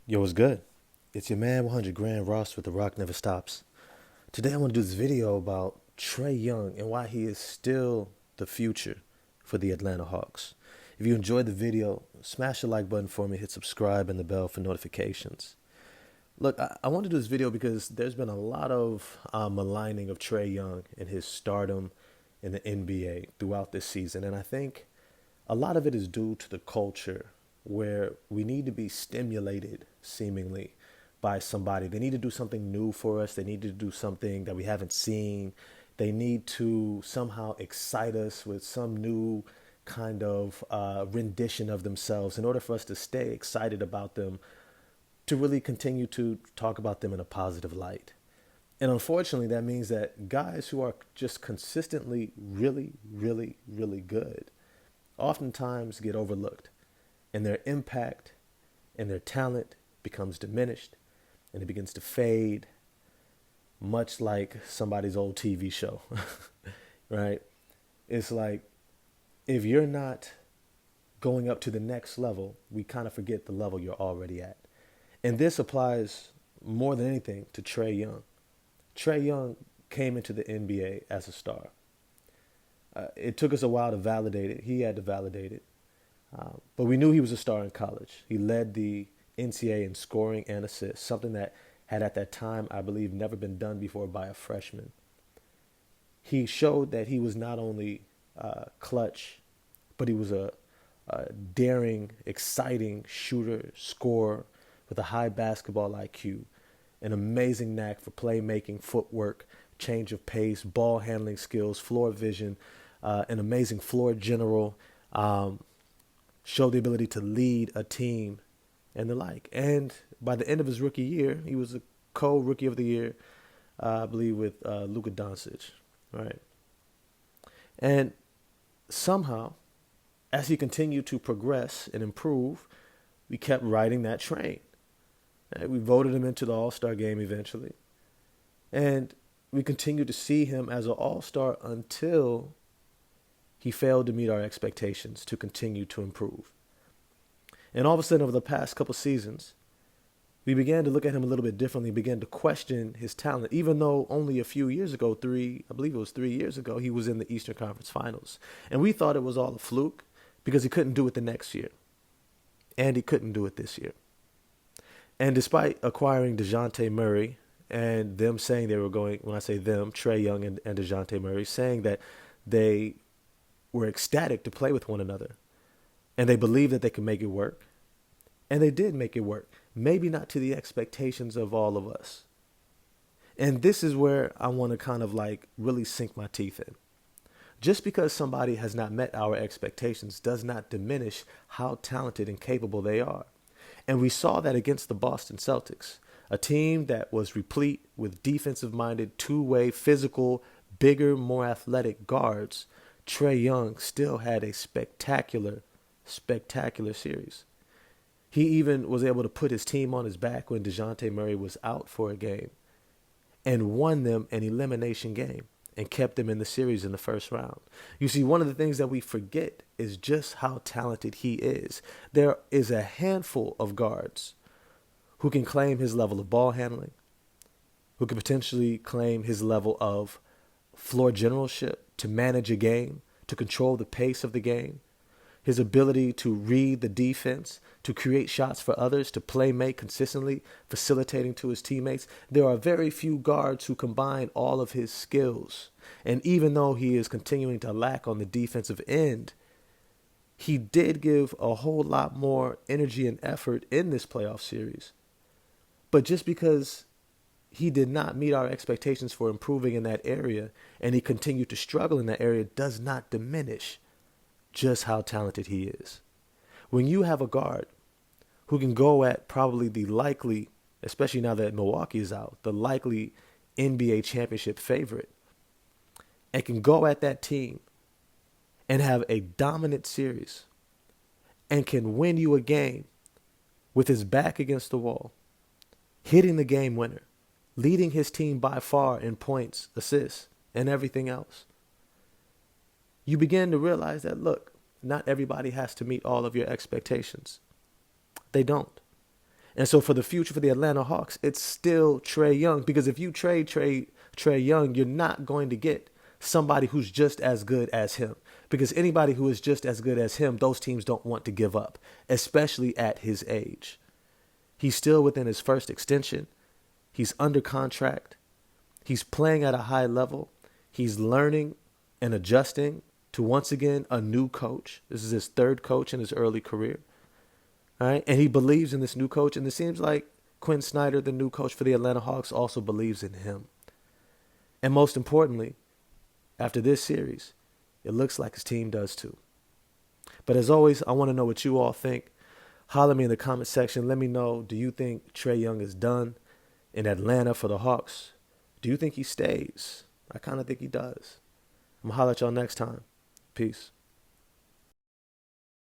Yo, what's good? It's your man 100 Grand Ross with The Rock Never Stops. Today I want to do this video about Tre Young and why he is still the future for the Atlanta Hawks. If you enjoyed the video, smash the like button for me, hit subscribe and the bell for notifications. Look, I want to do this video because there's been a lot of maligning of Tre Young and his stardom in the NBA throughout this season. And I think a lot of it is due to the culture where we need to be stimulated seemingly by somebody. They need to do something new for us. They need to do something that we haven't seen. They need to somehow excite us with some new kind of rendition of themselves in order for us to stay excited about them, to really continue to talk about them in a positive light. And unfortunately, that means that guys who are just consistently really, really, really good oftentimes get overlooked, and their impact and their talent becomes diminished and it begins to fade, much like somebody's old TV show, right? It's like if you're not going up to the next level, we kind of forget the level you're already at. And this applies more than anything to Tre Young. Tre Young came into the NBA as a star. It took us a while to validate it. He had to validate it. But we knew he was a star in college. He led the NCAA in scoring and assists, something that had at that time, I believe, never been done before by a freshman. He showed that he was not only clutch, but he was a daring, exciting shooter, scorer with a high basketball IQ, an amazing knack for playmaking, footwork, change of pace, ball handling skills, floor vision, an amazing floor general, showed the ability to lead a team and the like. And by the end of his rookie year, he was a co-rookie of the year, I believe, with Luka Doncic, right? And somehow, as he continued to progress and improve, we kept riding that train. And we voted him into the All-Star game eventually. And we continued to see him as an All-Star until he failed to meet our expectations to continue to improve. And all of a sudden, over the past couple seasons, we began to look at him a little bit differently, began to question his talent, even though only a few years ago, I believe it was 3 years ago, he was in the Eastern Conference Finals. And we thought it was all a fluke because he couldn't do it the next year. And he couldn't do it this year. And despite acquiring DeJounte Murray and them saying they were going, when I say them, Tre Young and DeJounte Murray, saying that they were ecstatic to play with one another. And they believed that they could make it work. And they did make it work. Maybe not to the expectations of all of us. And this is where I want to kind of like really sink my teeth in. Just because somebody has not met our expectations does not diminish how talented and capable they are. And we saw that against the Boston Celtics, a team that was replete with defensive-minded, two-way, physical, bigger, more athletic guards. Tre Young still had a spectacular series. He even was able to put his team on his back when DeJounte Murray was out for a game and won them an elimination game and kept them in the series in the first round. You see, one of the things that we forget is just how talented he is. There is a handful of guards who can claim his level of ball handling, who can potentially claim his level of floor generalship, to manage a game, to control the pace of the game, his ability to read the defense, to create shots for others, to play make consistently, facilitating to his teammates. There are very few guards who combine all of his skills. And even though he is continuing to lack on the defensive end, he did give a whole lot more energy and effort in this playoff series. But just because he did not meet our expectations for improving in that area, and he continued to struggle in that area, does not diminish just how talented he is. When you have a guard who can go at probably the likely, especially now that Milwaukee is out, the likely NBA championship favorite, and can go at that team and have a dominant series and can win you a game with his back against the wall, hitting the game winner, leading his team by far in points, assists, and everything else, you begin to realize that, look, not everybody has to meet all of your expectations. They don't. And so for the future for the Atlanta Hawks, it's still Tre Young. Because if you trade Tre Young, you're not going to get somebody who's just as good as him. Because anybody who is just as good as him, those teams don't want to give up, especially at his age. He's still within his first extension. He's under contract. He's playing at a high level. He's learning and adjusting to, once again, a new coach. This is his third coach in his early career. All right. And he believes in this new coach. And it seems like Quinn Snyder, the new coach for the Atlanta Hawks, also believes in him. And most importantly, after this series, it looks like his team does too. But as always, I want to know what you all think. Holler me in the comment section. Let me know, do you think Tre Young is done in Atlanta for the Hawks? Do you think he stays? I kind of think he does. I'm going to holler at y'all next time. Peace.